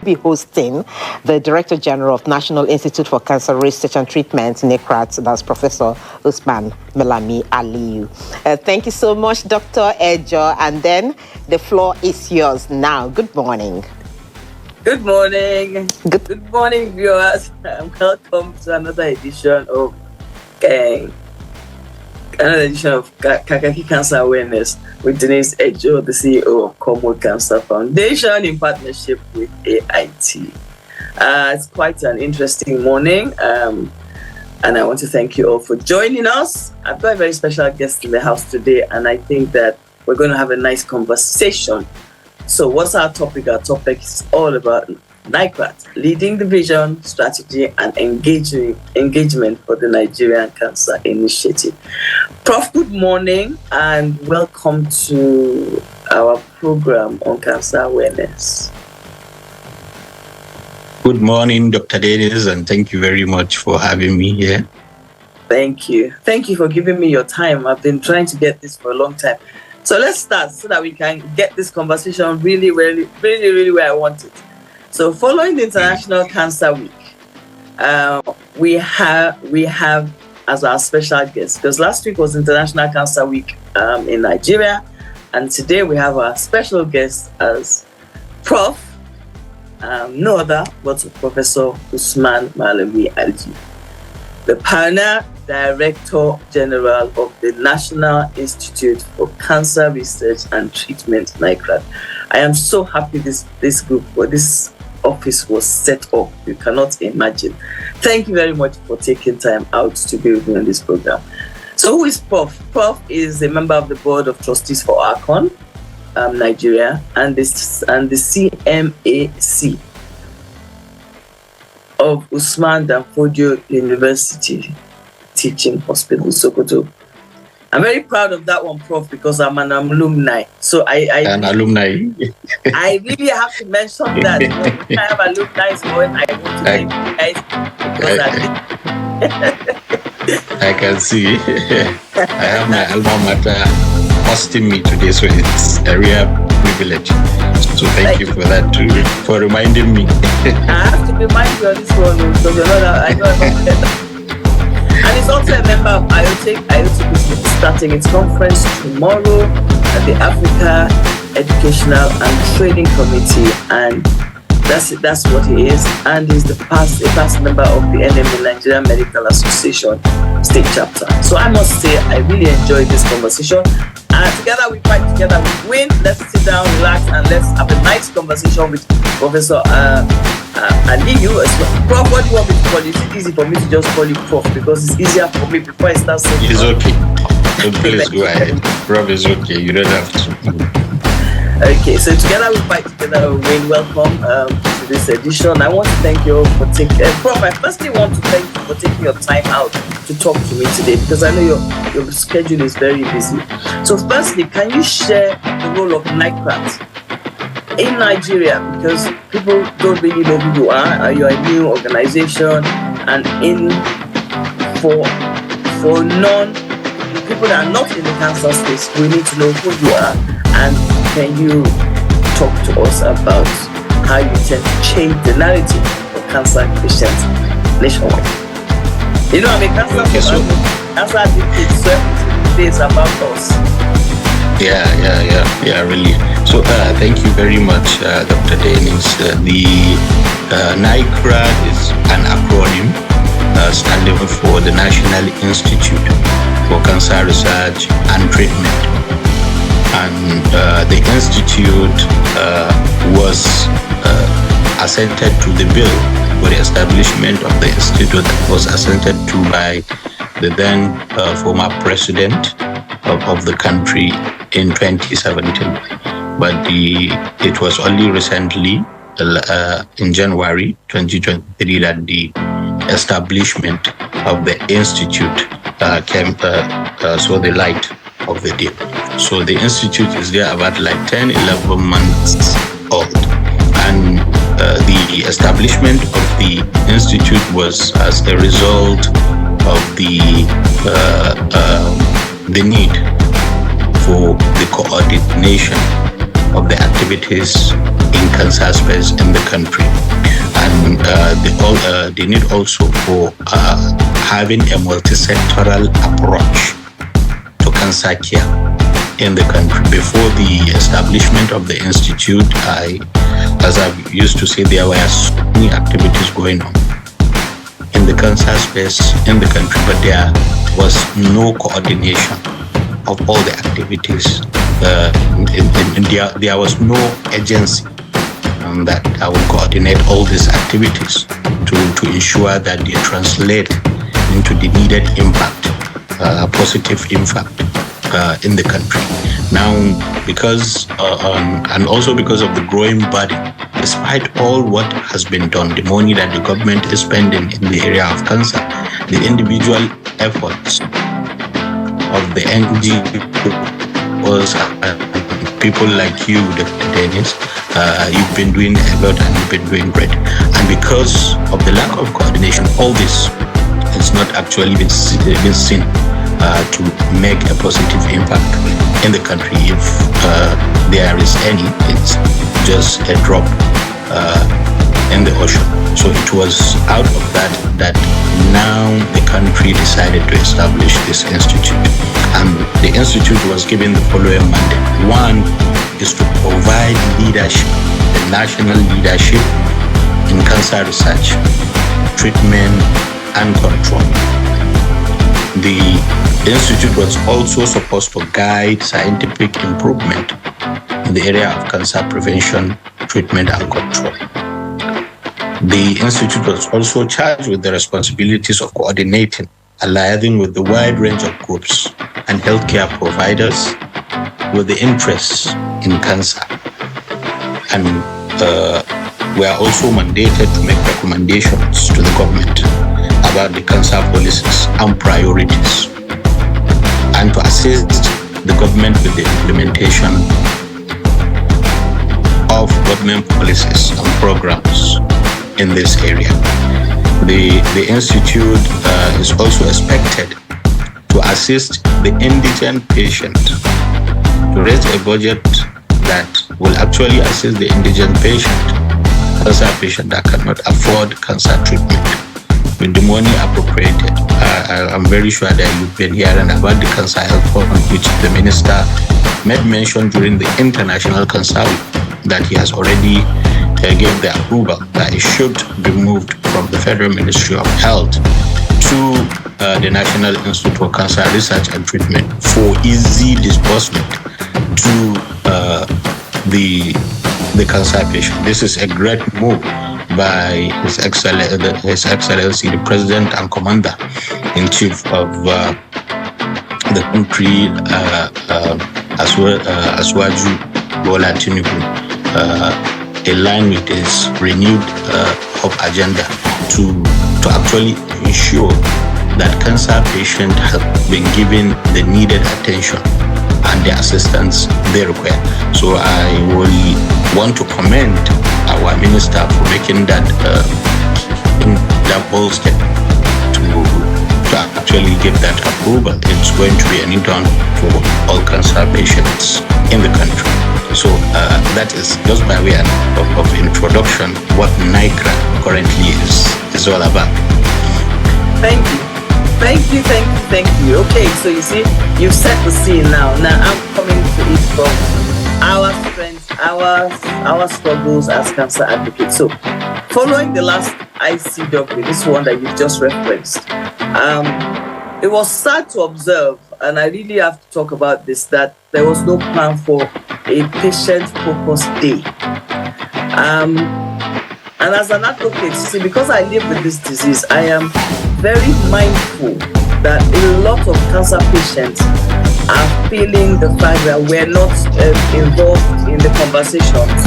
be hosting the Director General of National Institute for Cancer Research and Treatment, NiCRAT. That's Professor Usman Malami Aliyu. Thank you so much, Dr. Ejo. And then the floor is yours now. Good morning. Good morning. Good morning, viewers. Welcome to another edition of Kakaki Cancer Awareness with Denise Ejo, the CEO of Common Cancer Foundation, in partnership with AIT. It's quite an interesting morning, and I want to thank you all for joining us. I've got a very special guest in the house today, and I think that we're going to have a nice conversation. So what's our topic? Our topic is all about NiCRAT, leading the vision, strategy, and engagement for the Nigerian Cancer Initiative. Prof, good morning and welcome to our program on cancer awareness. Good morning, Dr. Dennis, and thank you very much for having me here. Thank you. Thank you for giving me your time. I've been trying to get this for a long time. So let's start so that we can get this conversation really where I want it. So following the International Cancer Week, we have as our special guest, because last week was International Cancer Week in Nigeria, and today we have our special guest as Prof. No other but Professor Usman Malami Aliyu, the pioneer Director General of the National Institute for Cancer Research and Treatment, NiCRAT. I am so happy this group or this office was set up. You cannot imagine. Thank you very much for taking time out to be with me on this program. So who is Prof? Prof is a member of the Board of Trustees for ARCON, Nigeria, and the CMAC of Usman Danfodio University Teaching Hospital, Sokoto. I'm very proud of that one, Prof, because I'm an alumni. So an alumni. I really have to mention that. When I have alumni going, I want to thank you guys. I can see. I have my alma mater hosting me today, so it's a real privilege. So thank you for that too, for reminding me. I have to remind you of this one because I know about that. And it's also a member of IoTech. IoTech is starting its conference tomorrow at the Africa Educational and Training Committee, and that's what he is. And he's a past member of the NMA, Nigerian Medical Association State Chapter. So I must say, I really enjoyed this conversation. Together we fight, together we win. Let's sit down, relax, and let's have a nice conversation with Professor Aliyu as well. Prof, what do you want me to call you? Is it easy for me to just call you Prof? Because it's easier for me before I start saying it's okay. So please go ahead. Prof is okay. You don't have to. Okay, so together we fight, together we win. Welcome to this edition. I want to thank you all for taking... Prof, I firstly want to thank you for taking your time out to talk to me today, because I know your schedule is very busy. So firstly, can you share the role of NiCRAT in Nigeria? Because people don't really know who you are. You're a new organization, and for people that are not in the cancer space, we need to know who you are. And can you talk to us about how you tend to change the narrative for cancer patients nationwide? You know, I mean, cancer addict, so everything is about us. Yeah, really. So thank you very much, Dr. Dennis. The NiCRAT is an acronym standing for the National Institute for Cancer Research and Treatment. And the institute was assented to the bill for the establishment of the institute that was assented to by the then former president of the country in 2017. But it was only recently, in January 2023, that the establishment of the institute saw the light of the day. So the institute is there about like 10, 11 months old. And the establishment of the institute was as a result of the need for the coordination of the activities in cancer space in the country. And they need also for having a multi-sectoral approach to cancer care in the country. Before the establishment of the institute, as I used to say, there were so many activities going on in the cancer space in the country, but there was no coordination of all the activities. There was no agency that will coordinate all these activities to ensure that they translate into the needed impact, positive impact in the country. Now, because and also because of the growing burden, despite all what has been done, the money that the government is spending in the area of cancer, the individual efforts of the NGOs, people like you, Dr. Dennis, you've been doing a lot and you've been doing great. And because of the lack of coordination, all this has not actually been seen to make a positive impact in the country. If there is any, it's just a drop in the ocean. So it was out of that now the country decided to establish this institute. And the institute was given the following mandate. One is to provide leadership, the national leadership in cancer research, treatment, and control. The institute was also supposed to guide scientific improvement in the area of cancer prevention, treatment, and control. The institute was also charged with the responsibilities of coordinating and liaising with the wide range of groups and healthcare providers with the interests in cancer. And we are also mandated to make recommendations to the government about the cancer policies and priorities, and to assist the government with the implementation of government policies and programs in this area. The institute is also expected to assist the indigent patient, to raise a budget that will actually assist the indigent patient, cancer patient that cannot afford cancer treatment, with the money appropriated. I'm very sure that you've been hearing about the Cancer Health Fund, which the minister made mention during the International Cancer Week, that he has already gave the approval that it should be moved from the Federal Ministry of Health to the National Institute for Cancer Research and Treatment for easy disbursement to the cancer patient. This is a great move by His Excellency, the President and Commander-in-Chief of the country, Asiwaju Bola Tinubu, in line with his renewed hope agenda to actually ensure that cancer patients have been given the needed attention and the assistance they require. So I will want to commend our minister for making that bold step to actually give that approval. It's going to be an done for all cancer patients in the country. So that is just by way of introduction what NiCRAT currently is all about. Thank you. Okay, so you see, you've set the scene now. Now I'm coming to it from our strengths, our struggles as cancer advocates. So following the last ICW, this one that you just referenced, it was sad to observe, and I really have to talk about this, that there was no plan for a patient-focused day. And as an advocate, see, because I live with this disease, I am very mindful that a lot of cancer patients are feeling the fact that we're not involved in the conversations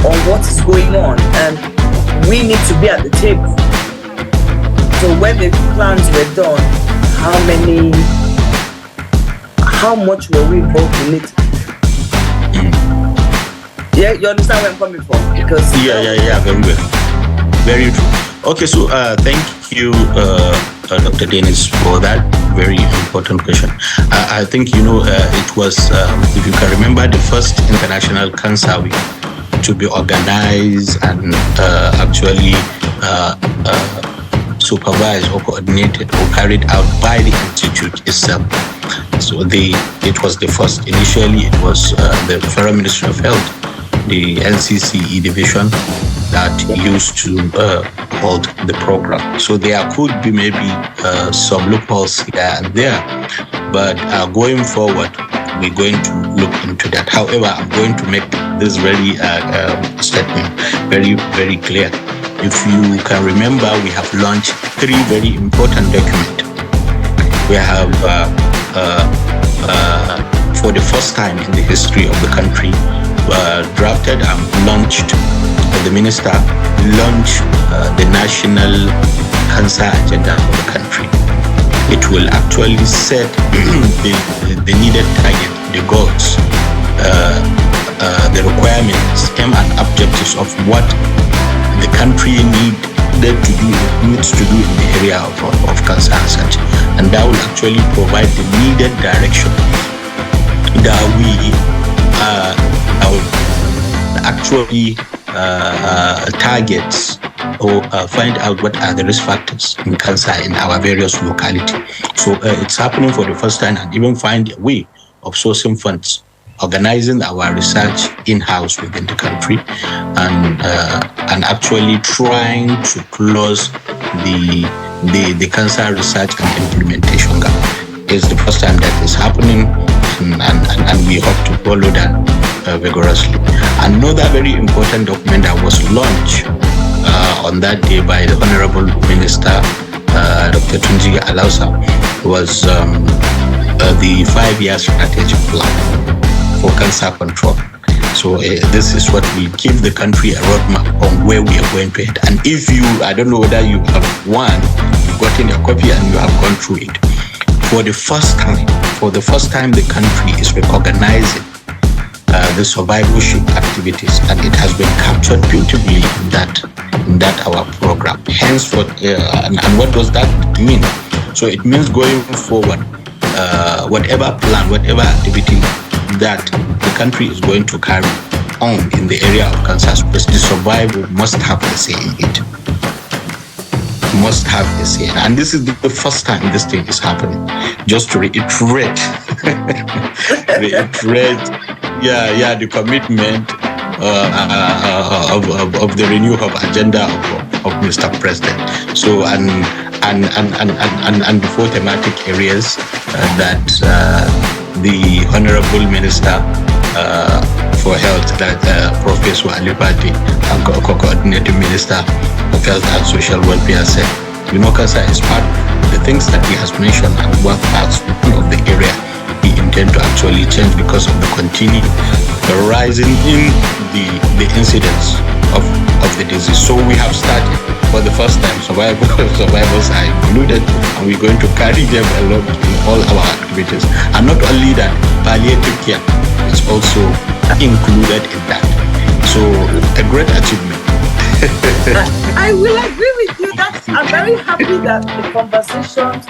on what is going on, and we need to be at the table. So when the plans were done, how much were we involved in it? Yeah, you understand where I'm coming from? Because yeah, very well, very true. Okay, so thank you, Dr. Dennis, for that very important question. I think, it was, if you can remember, the first International Cancer Week to be organized and actually supervised or coordinated or carried out by the Institute itself. So it was the first. Initially, it was the Federal Ministry of Health, the NCCE division, that used to hold the program. So there could be maybe some loopholes here and there, but going forward, we're going to look into that. However, I'm going to make this very statement very, very clear. If you can remember, we have launched 3 very important documents. We have, for the first time in the history of the country, drafted and launched, the minister launched the national cancer agenda for the country. It will actually set the needed target, the goals, the requirements, aim and objectives of what the country needs to do in the area of cancer research. And that will actually provide the needed direction that we actually targets or find out what are the risk factors in cancer in our various localities. So it's happening for the first time, and even find a way of sourcing funds, organizing our research in-house within the country, and actually trying to close the cancer research and implementation gap. It's the first time that is happening, and we hope to follow that vigorously. Another very important document that was launched on that day by the Honorable Minister, Dr. Tunji Alausa, was the 5-year strategic plan for cancer control. So this is what will give the country a roadmap on where we are going to head. And if you, I don't know whether you have you've gotten a copy and you have gone through it. For the first time, the country is recognizing the survivorship activities, and it has been captured beautifully in that our program. Henceforth, and what does that mean? So it means going forward, whatever plan, whatever activity that the country is going to carry on in the area of cancer, the survival must have a say in it. Must have a say. And this is the first time this thing is happening. Just to reiterate, the commitment of the renewal of agenda of Mr. President. So and the 4 thematic areas that the Honorable Minister for Health, that Professor Alipati, and Coordinating Minister of Health and Social Welfare said, cancer is part of the things that he has mentioned, and one part of the area we intend to actually change because of the continued rising in the incidence of the disease. So we have started for the first time, survivors are included, and we're going to carry them along in all our activities. And not only that, palliative care is also included in that. So a great achievement. I will agree with you. I'm very happy that the conversations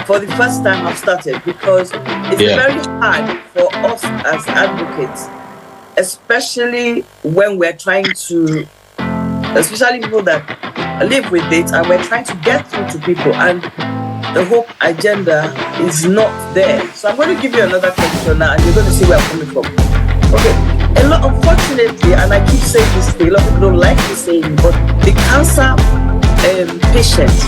for the first time have started, because it's very hard for us as advocates, especially when we're trying to, especially people that live with it, and we're trying to get through to people, and the hope agenda is not there. So I'm going to give you another question now, and you're going to see where I'm coming from. Okay, unfortunately, and I keep saying this, a lot of people don't like me saying, but the cancer patients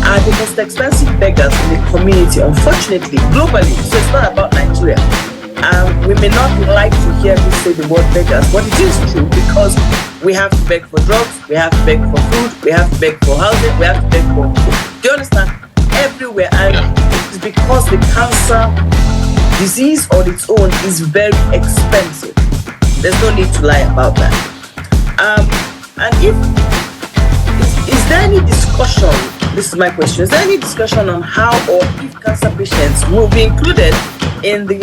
are the most expensive beggars in the community, unfortunately, globally. So it's not about Nigeria. We may not like to hear me say the word beggars, but it is true, because we have to beg for drugs, we have to beg for food, we have to beg for housing, we have to beg for food. Do you understand? Everywhere. And it's because the cancer disease on its own is very expensive. There's no need to lie about that. And is there any discussion, this is my question, is there any discussion on how or if cancer patients will be included in the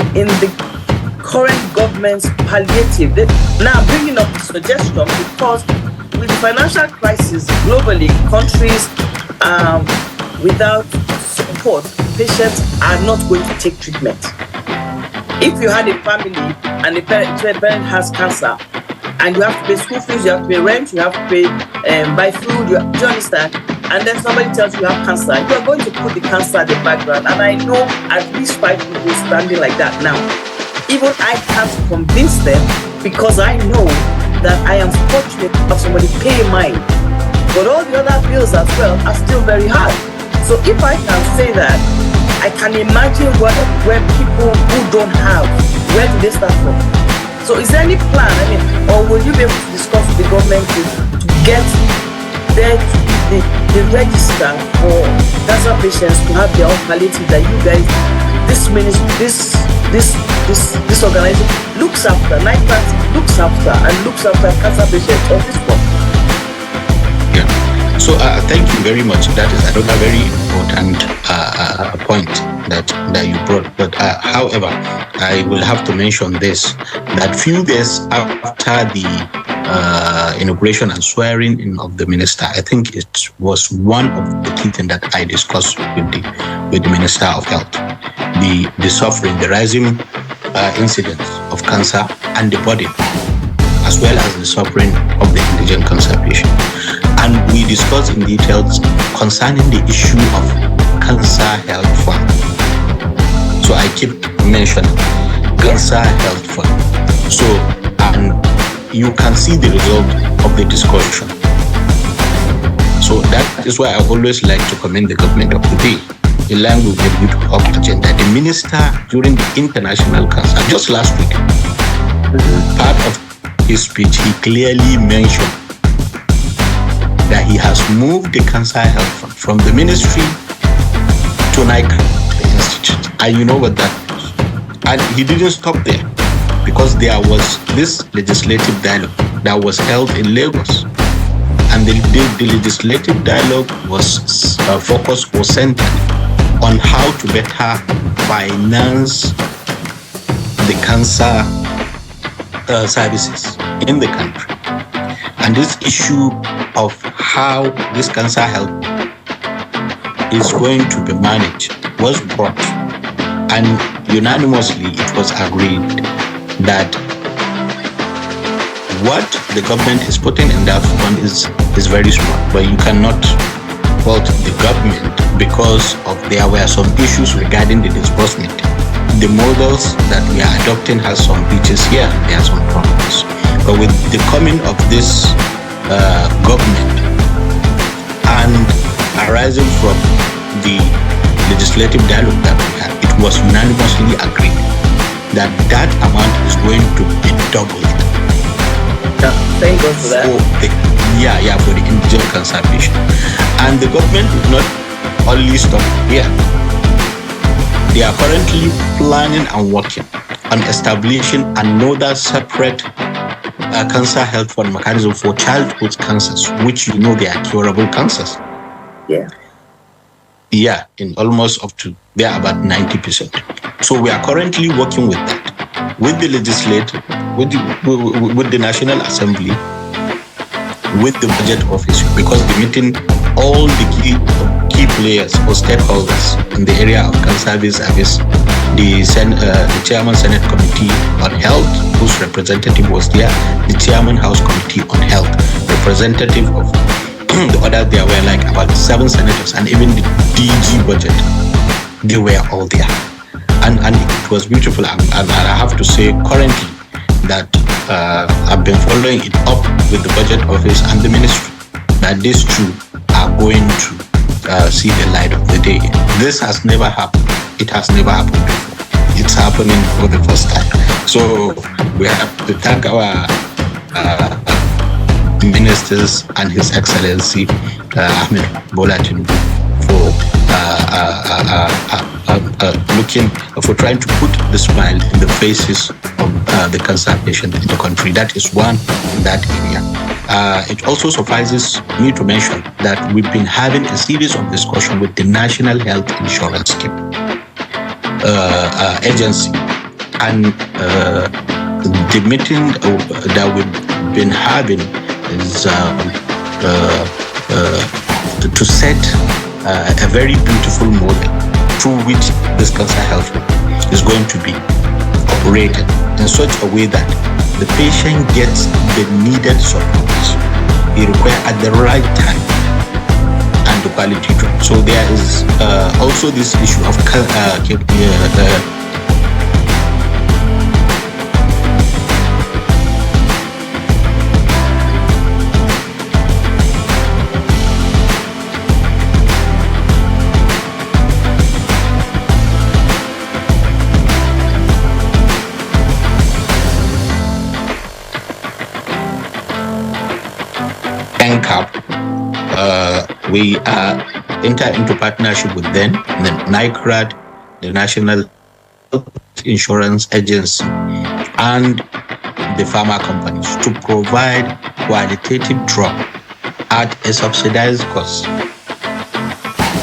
current government's palliative? Now I'm bringing up the suggestion because with the financial crisis globally, countries without support, patients are not going to take treatment. If you had a family and the parent has cancer, and you have to pay school fees, you have to pay rent, you have to pay buy food, do you understand? And then somebody tells you have cancer, you are going to put the cancer at the background. And I know at least 5 people standing like that now. Even I can't convince them because I know that I am fortunate to have somebody pay mine. But all the other bills as well are still very high. So if I can say that, I can imagine where people who don't have, where do they start from? So is there any plan, or will you be able to discuss with the government to get there to be the register for cancer patients to have their own palliative that you guys, this ministry, this organization looks after, NiCRAT looks after cancer patients of this one? Yeah. So thank you very much. That is another very important point that you brought. But however, I will have to mention this, that few days after the inauguration and swearing in of the minister, I think it was one of the key things that I discussed with the Minister of Health, the suffering, the rising incidence of cancer and the burden, as well as the suffering of the indigent cancer patient. And we discussed in details concerning the issue of cancer health fund. So I keep mentioning cancer health fund. So, and you can see the result of the discussion. So that is why I always like to commend the government of today, in line with the good health agenda. The minister during the international cancer, just last week, part of his speech, he clearly mentioned that he has moved the cancer health fund from the ministry to NiCRAT, the institute. And you know what that is. And he didn't stop there, because there was this legislative dialogue that was held in Lagos. And the legislative dialogue was focused or centered on how to better finance the cancer services in the country. And this issue of how this cancer health is going to be managed was brought, and unanimously it was agreed that what the government is putting in that fund is very small, but you cannot fault the government because there were some issues regarding the disbursement. The models that we are adopting has some features here, there are some problems. But with the coming of this government and arising from the legislative dialogue that we had, it was unanimously agreed that that amount is going to be doubled. Thank God for that. For the indigent cancer patient. And the government did not only stop here. They are currently planning and working on establishing another separate cancer health fund mechanism for childhood cancers, which they are curable cancers. In almost up to, they are about 90%. So we are currently working with that, with the legislature, with the National Assembly, with the budget office, because they're meeting all the key players or stakeholders in the area of cancer service. The Chairman Senate Committee on Health, whose representative was there, the Chairman House Committee on Health, representative of the others, there were like about 7 senators, and even the DG budget, they were all there. And it was beautiful. And I have to say currently that I've been following it up with the budget office and the ministry, that these two are going to see the light of the day. This has never happened. It has never happened before. It's happening for the first time. So we have to thank our ministers and His Excellency Ahmed Bola Tinubu for trying to put the smile in the faces of the cancer patient in the country. That is one in that area. It also suffices me to mention that we've been having a series of discussions with the National Health Insurance Scheme agency, and the meeting that we've been having is to set a very beautiful model through which this cancer health is going to be operated in such a way that the patient gets the needed support he requires at the right time and the quality drug. So there is also this issue of NCAP. We enter into partnership with them, the NiCRAT, the National Insurance Agency, and the pharma companies to provide qualitative drug at a subsidized cost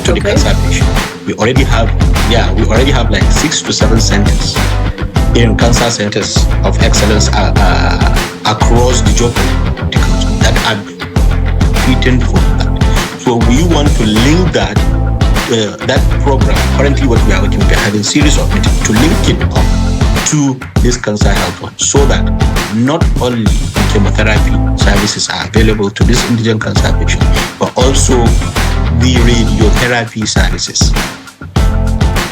to the cancer patient. We already have like 6 to 7 centers in cancer centers of excellence across the geography that are treating for that. So we want to link that program. Currently, what we are working with, we are having a series of meetings to link it up to this cancer health one, so that not only chemotherapy services are available to this indigent cancer patient, but also the radiotherapy services.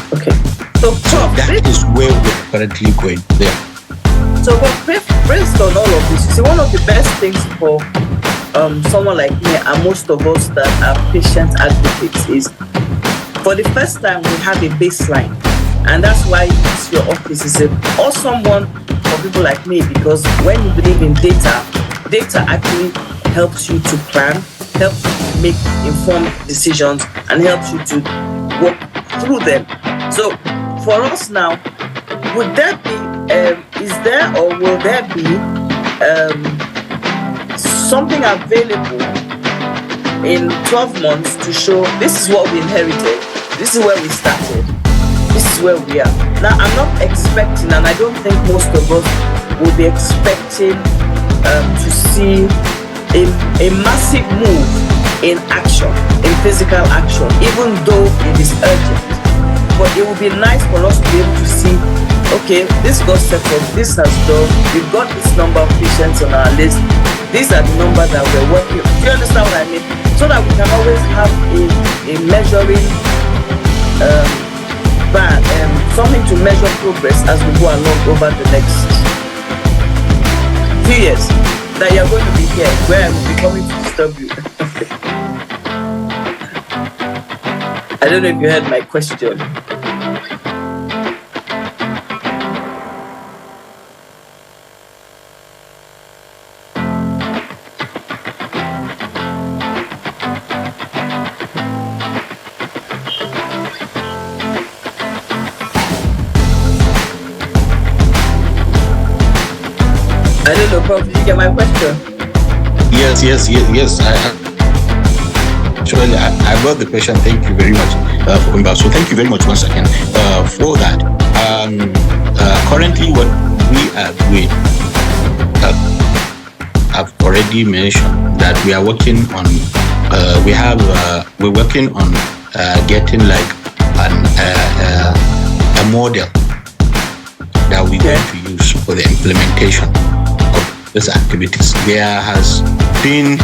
Okay. So that is where we are currently going there. So, but based on all of this, you see, one of the best things for someone like me and most of us that are patient advocates is, for the first time, we have a baseline. And that's why it's your office is an awesome one for people like me, because when you believe in data actually helps you to plan, helps you to make informed decisions, and helps you to walk through them. So for us now, would there be, will there be something available in 12 months to show this is what we inherited, this is where we started, this is where we are. Now, I'm not expecting, and I don't think most of us will be expecting to see a massive move in action, in physical action, even though it is urgent. But it would be nice for us to be able to see, okay, this got set up, this has done, we've got this number of patients on our list, these are the numbers that we're working with. Do you understand what I mean? So that we can always have a measuring band, something to measure progress as we go along over the next few years. That you're going to be here, where I will be coming to disturb you. I don't know if you heard my question. I don't know, Prof, did you get my question? Yes. Actually, I got the question. Thank you very much for coming back. So thank you very much once again for that. Currently, what we are doing, I've already mentioned that we are working on. We're working on getting like a model that we're going to use for the implementation of these activities. There has been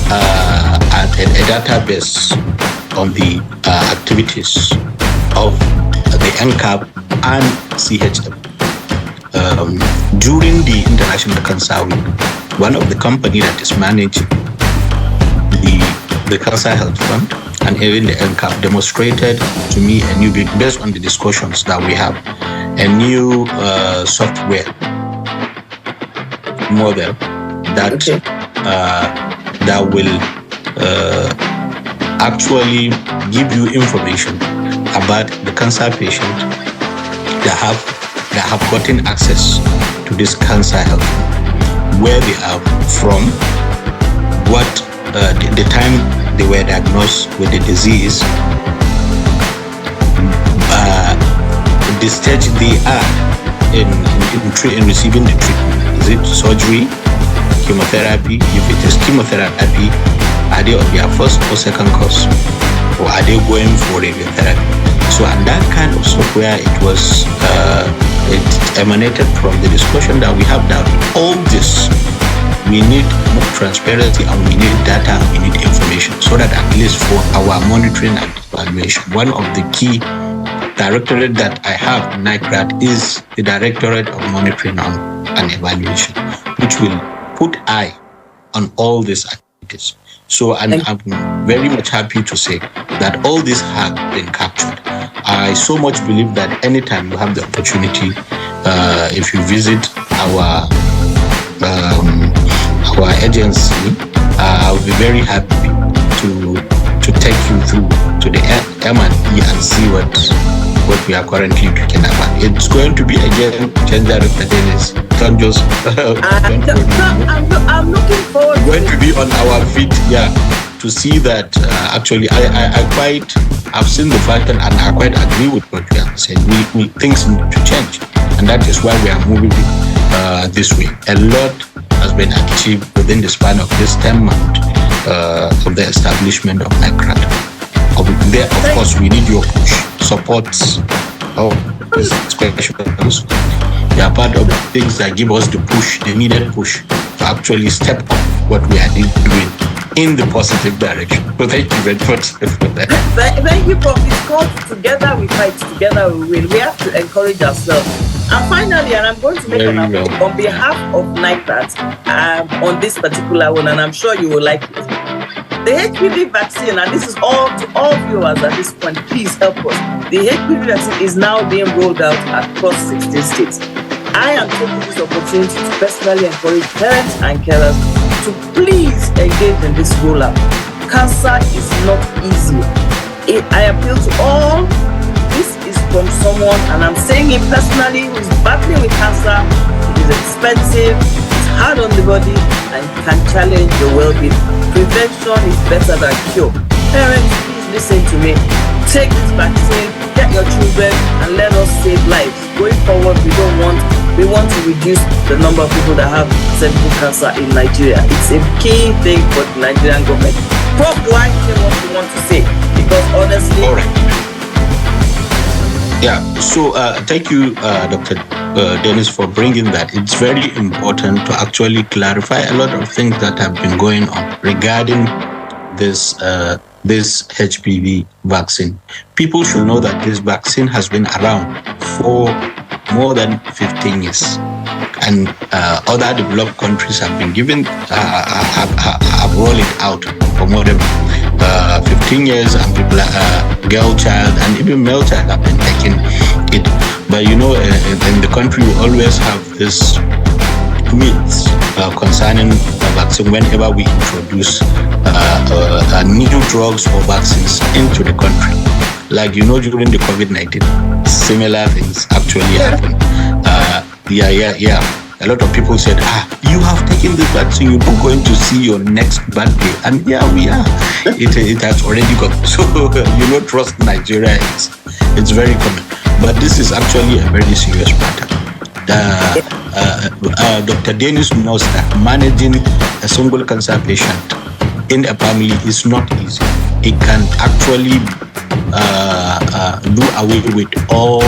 a database on the activities of the NCAP and CHF. During the International Cancer Week, one of the companies that is managing the Cancer Health Fund and even the NCAP demonstrated to me a new, based on the discussions that we have, a new software model that that will actually give you information about the cancer patient that have gotten access to this cancer health, where they are from, what the time they were diagnosed with the disease, the stage they are in receiving the treatment. Is it surgery, chemotherapy? If it is chemotherapy, are they on their first or second course? or are they going for radiotherapy? So, and that kind of software, it emanated from the discussion that we have now. All this, we need more transparency, and we need data, we need information, so that at least for our monitoring and evaluation. One of the key directorate that I have in NiCRAT is the Directorate of Monitoring and Evaluation, which will put eye on all these activities. So, and I'm very much happy to say that all these have been captured. I so much believe that anytime you have the opportunity, if you visit our agency, I'll be very happy to take you through to the M&E and see what we are currently talking about. It's going to be a game changer, Dr. Dennis. Don't just. I'm looking forward. Going to be on our feet, to see that. Actually, I've seen the pattern, and I quite agree with what you have said. We things need to change, and that is why we are moving this way. A lot has been achieved within the span of this 10 months of the establishment of NiCRAT. There, of course, we need your push, supports, this specials. They are part of the things that give us the push, the needed push, to actually step up what we are doing in the positive direction. So thank you very much for that. Thank you, Prof. It's called Together We Fight, Together We Win. We have to encourage ourselves. And finally, and I'm going to make an appeal on behalf of NiCRAT on this particular one, and I'm sure you will like it. The HPV vaccine, and this is all to all viewers at this point, please help us. The HPV vaccine is now being rolled out across 16 states. I am taking this opportunity to personally encourage parents and carers to please engage in this rollout. Cancer is not easy. I appeal to all. This is from someone, and I'm saying it personally, who is battling with cancer. It is expensive, it's hard on the body, and can challenge your well-being. Prevention is better than cure. Parents, please listen to me. Take this vaccine, get your children, and let us save lives. Going forward, we want to reduce the number of people that have cervical cancer in Nigeria. It's a key thing for the Nigerian government. Prof, why say what you want to say? Because honestly... All right. Yeah, so thank you, Dr. Dennis, for bringing that. It's very important to actually clarify a lot of things that have been going on regarding this HPV vaccine. People should know that this vaccine has been around for more than 15 years. And other developed countries have been have rolled it out for more than 15 years, and people, girl child and even male child have been taking it. But in the country, we always have this myths concerning the vaccine whenever we introduce new drugs or vaccines into the country. Like, during the COVID-19, similar things actually happened. A lot of people said, you have taken this vaccine, you're not going to see your next birthday. And we are. It has already gone. So, trust Nigeria. It's very common. But this is actually a very serious matter. Dr. Dennis knows that managing a single cancer patient in a family is not easy. It can actually do away with all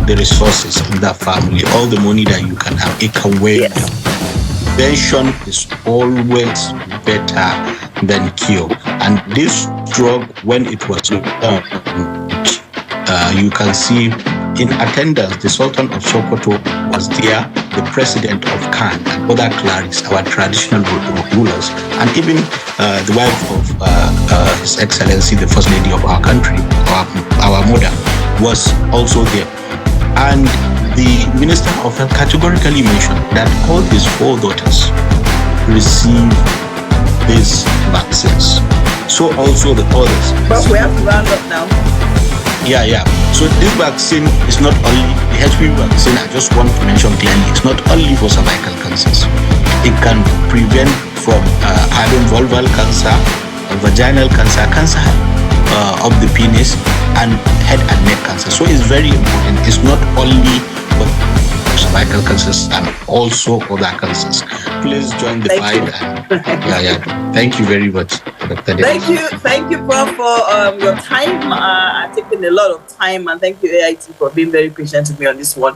the resources in that family, all the money that you can have. It can weigh down. Prevention is always better than cure. And this drug, when it was launched, you can see in attendance, the Sultan of Sokoto was there, the President of Khan, and other clerics, our traditional rulers, and even the wife of His Excellency, the First Lady of our country, our mother, was also there. And the Minister of Health categorically mentioned that all his 4 daughters receive these vaccines. So also the others. But we have to round up now. Yeah. So this vaccine is not only, the HPV vaccine, I just want to mention clearly, it's not only for cervical cancers. It can prevent from having vulval cancer, vaginal cancer, cancer of the penis, and head and neck cancer. So it's very important. It's not only for cervical cancers and also other cancers. Please join the fight. Thank you very much. Dr. Thank you, Prof, for your time. I've taken a lot of time, and thank you, AIT, for being very patient with me on this one.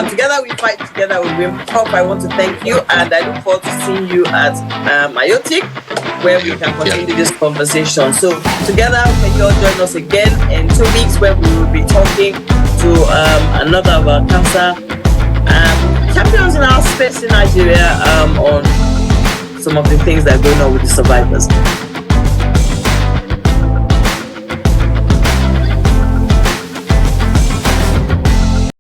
Together we fight, together we win. Prof, I want to thank you, and I look forward to seeing you at IoTic, where we can continue this conversation. So together, may you all join us again in 2 weeks, where we will be talking to another of our cancer champions in our space in Nigeria on some of the things that are going on with the survivors.